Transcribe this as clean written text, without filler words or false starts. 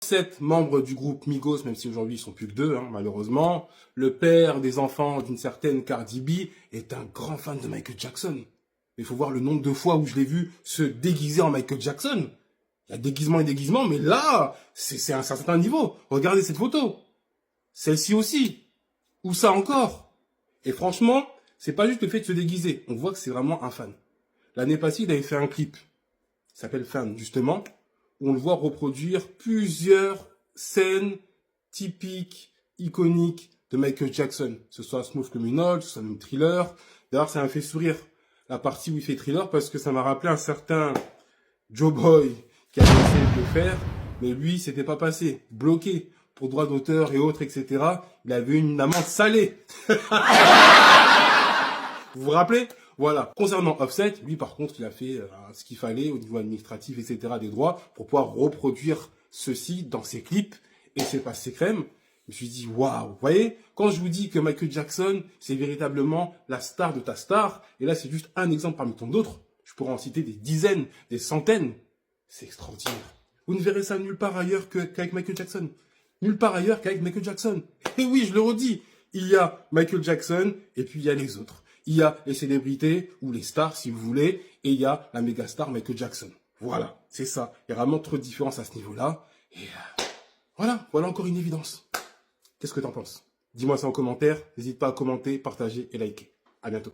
Offset, membre du groupe Migos, même si aujourd'hui ils sont plus que deux, hein, malheureusement. Le père des enfants d'une certaine Cardi B est un grand fan de Michael Jackson. Il faut voir le nombre de fois où je l'ai vu se déguiser en Michael Jackson. Il y a déguisement et déguisement, mais là, c'est un certain niveau. Regardez cette photo. Celle-ci aussi. Ou ça encore. Et franchement, c'est pas juste le fait de se déguiser. On voit que c'est vraiment un fan. L'année passée, il avait fait un clip. Il s'appelle Fan, justement, où on le voit reproduire plusieurs scènes typiques, iconiques de Michael Jackson. Que ce soit Smooth Criminal, que ce soit même Thriller. D'ailleurs, ça m'a fait sourire la partie où il fait Thriller parce que ça m'a rappelé un certain Joe Boy qui avait essayé de le faire, mais lui, c'était pas passé. Bloqué pour droit d'auteur et autres, etc. Il avait une amende salée. Vous vous rappelez? Voilà. Concernant Offset, lui, par contre, il a fait ce qu'il fallait au niveau administratif, etc. des droits pour pouvoir reproduire ceci dans ses clips et c'est passé crème. Je me suis dit, waouh, vous voyez, quand je vous dis que Michael Jackson, c'est véritablement la star de ta star, et là, c'est juste un exemple parmi tant d'autres, je pourrais en citer des dizaines, des centaines, c'est extraordinaire. Vous ne verrez ça nulle part ailleurs qu'avec Michael Jackson. Nulle part ailleurs qu'avec Michael Jackson. Et oui, je le redis, il y a Michael Jackson, et puis il y a les autres. Il y a les célébrités, ou les stars, si vous voulez, et il y a la méga star Michael Jackson. Voilà, c'est ça. Il y a vraiment trop de différence à ce niveau-là. Et voilà encore une évidence. Qu'est-ce que t'en penses? Dis-moi ça en commentaire. N'hésite pas à commenter, partager et liker. À bientôt.